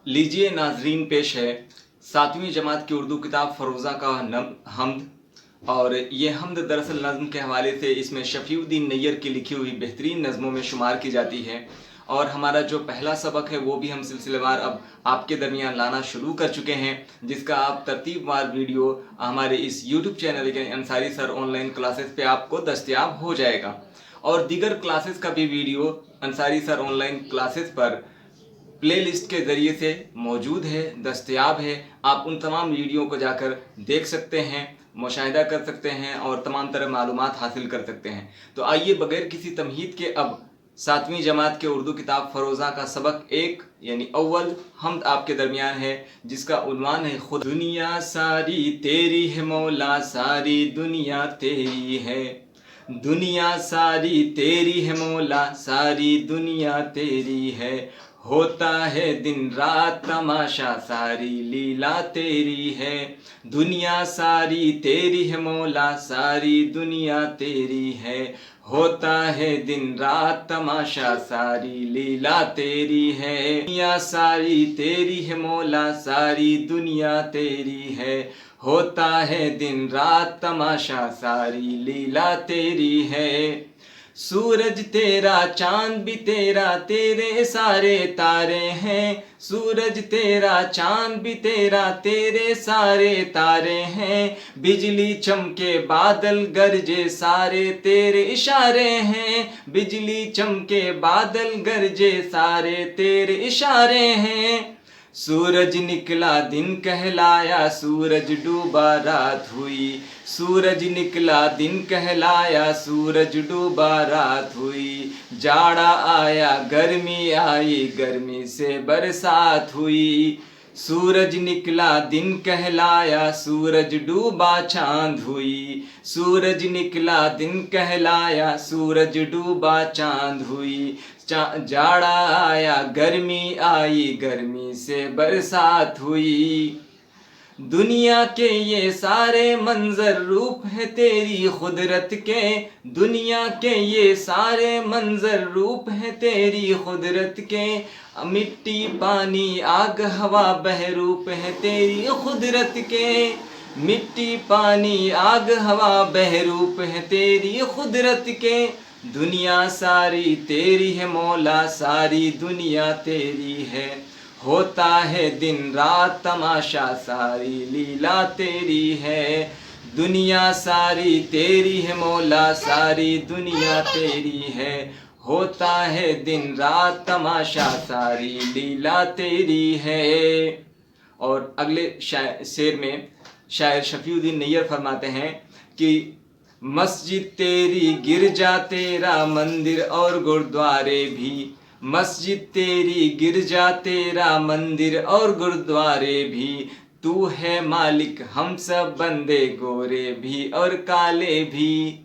लीजिए नाजरीन, पेश है 7वीं जमात की उर्दू किताब फ़रोज़ा का हमद। और ये हमद दरअसल नज़्म के हवाले से इसमें शफ़ीउद्दीन नैयर की लिखी हुई बेहतरीन नज़मों में शुमार की जाती है। और हमारा जो पहला सबक है वो भी हम सिलसिलेवार अब आपके दरमियान लाना शुरू कर चुके हैं, जिसका आप तरतीबवार वीडियो हमारे इस यूट्यूब चैनल के अंसारी सर ऑनलाइन क्लासेस पे आपको दस्तयाब हो जाएगा। और दीगर क्लासेस का भी video Ansari sir online classes पर प्लेलिस्ट के ज़रिए से मौजूद है, दस्तयाब है। आप उन तमाम वीडियो को जाकर देख सकते हैं, मुशाहिदा कर सकते हैं और तमाम तरह मालूमात हासिल कर सकते हैं। तो आइए बगैर किसी तमहीद के अब 7वीं जमात के उर्दू किताब फ़रोज़ा का सबक 1 यानी अव्वल हमद आपके दरमियान है, जिसका उन्वान है खुद। दुनिया सारी तेरी है मौला, सारी दुनिया तेरी है। दुनिया सारी तेरी है मौला, सारी दुनिया तेरी है। होता है दिन रात तमाशा, सारी लीला तेरी है। दुनिया सारी तेरी है मौला, सारी दुनिया तेरी है। होता है दिन रात तमाशा, सारी लीला तेरी है। दुनिया सारी तेरी है मौला, सारी दुनिया तेरी है। होता है दिन रात तमाशा, सारी लीला तेरी है। सूरज तेरा चांद भी तेरा, तेरे सारे तारे हैं। सूरज तेरा चांद भी तेरा, तेरे सारे तारे हैं। बिजली चमके बादल गरजे, सारे तेरे इशारे हैं। बिजली चमके बादल गरजे, सारे तेरे इशारे हैं। सूरज निकला दिन कहलाया, सूरज डूबा रात हुई। सूरज निकला दिन कहलाया, सूरज डूबा रात हुई। जाड़ा आया गर्मी आई, गर्मी से बरसात हुई। सूरज निकला दिन कहलाया, सूरज डूबा चांद हुई। सूरज निकला दिन कहलाया, सूरज डूबा चांद हुई। जाड़ा आया गर्मी आई, गर्मी से बरसात हुई। दुनिया के ये सारे मंजर रूप है तेरी खुदरत के। दुनिया के ये सारे मंजर रूप है तेरी खुदरत के। मिट्टी पानी आग हवा बहरूप है तेरी खुदरत के। मिट्टी पानी आग हवा बहरूप है तेरी खुदरत के। दुनिया सारी तेरी है मौला, सारी दुनिया तेरी है। होता है दिन रात तमाशा, सारी लीला तेरी है। दुनिया सारी तेरी है मौला, सारी दुनिया तेरी है। होता है दिन रात तमाशा, सारी लीला तेरी है। और अगले शेर में शायर शफीउद्दीन नैयर फरमाते हैं कि मस्जिद तेरी गिरजा तेरा, मंदिर और गुरुद्वारे भी। मस्जिद तेरी गिरजा तेरा, मंदिर और गुरुद्वारे भी। तू है मालिक हम सब बंदे, गोरे भी और काले भी।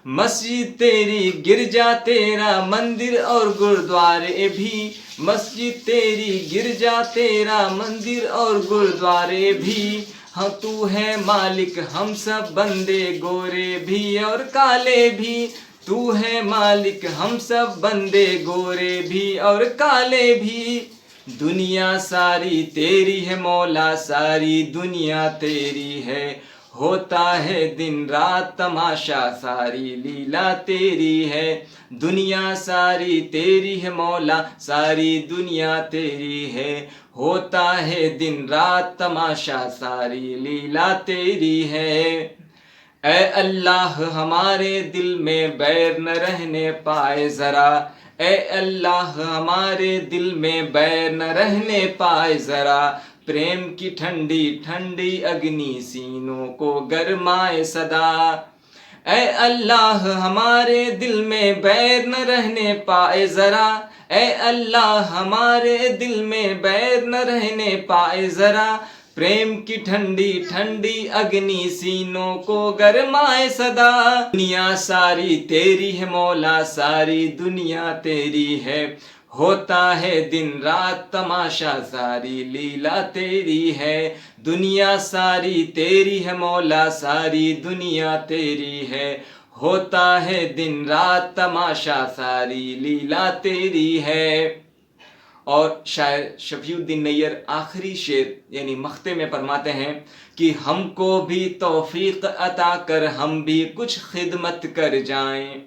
मस्जिद तेरी गिरजा तेरा, मंदिर और गुरुद्वारे भी। मस्जिद तेरी गिरजा तेरा, मंदिर और गुरुद्वारे भी। हाँ तू है मालिक हम सब बंदे, गोरे भी और काले भी। तू है मालिक हम सब बंदे, गोरे भी और काले भी। दुनिया सारी तेरी है मौला, सारी दुनिया तेरी है। होता है दिन रात तमाशा, सारी लीला तेरी है। दुनिया सारी तेरी है मौला, सारी दुनिया तेरी है। होता है दिन रात तमाशा, सारी लीला तेरी है। ऐ अल्लाह हमारे दिल में बैर न रहने पाए ज़रा। ऐ अल्लाह हमारे दिल में बैर न रहने पाए ज़रा। प्रेम की ठंडी ठंडी अग्नि सीनों को गरमाए सदा। ऐ अल्लाह हमारे दिल में बैर न रहने पाए ज़रा। ऐ अल्लाह हमारे दिल में बैर न रहने पाए ज़रा। प्रेम की ठंडी ठंडी अग्नि सीनों को गरमाए सदा। दुनिया सारी तेरी है मौला, सारी दुनिया तेरी है। होता है दिन रात तमाशा, सारी लीला तेरी है। दुनिया सारी तेरी है मौला, सारी दुनिया तेरी है। होता है दिन रात तमाशा, सारी लीला तेरी है। और शायर शफीउद्दीन नैयर आखिरी शेर यानी मख्ते में फरमाते हैं कि हमको भी तौफीक अता कर हम भी कुछ खिदमत कर जाएं,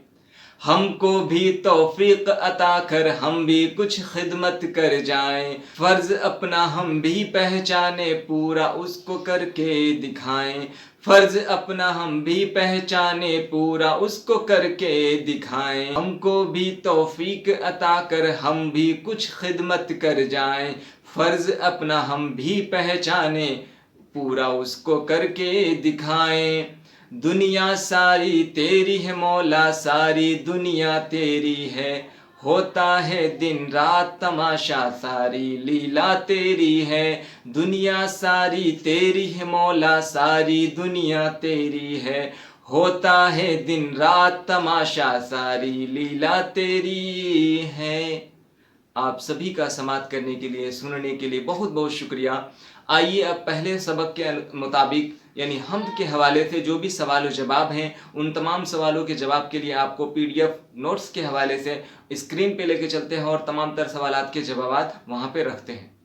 हमको भी तौफीक अता कर हम भी कुछ खिदमत कर जाएं, फ़र्ज़ अपना हम भी पहचाने पूरा उसको करके दिखाएं, फ़र्ज़ अपना हम भी पहचाने पूरा उसको करके दिखाएं, हमको भी तौफीक अता कर हम भी कुछ खिदमत कर जाएं, फ़र्ज़ अपना हम भी पहचाने पूरा उसको करके दिखाएं। दुनिया सारी तेरी है मौला, सारी दुनिया तेरी है, होता है दिन रात तमाशा, सारी लीला तेरी है। दुनिया सारी तेरी है मौला, सारी दुनिया तेरी है, होता है दिन रात तमाशा, सारी लीला तेरी है। आप सभी का समाअत करने के लिए, सुनने के लिए बहुत बहुत शुक्रिया। आइए अब पहले सबक के मुताबिक यानी हम्द के हवाले से जो भी सवाल और जवाब हैं उन तमाम सवालों के जवाब के लिए आपको पीडीएफ नोट्स के हवाले से स्क्रीन पे लेके चलते हैं और तमाम तर सवालात के जवाब वहाँ पे रखते हैं।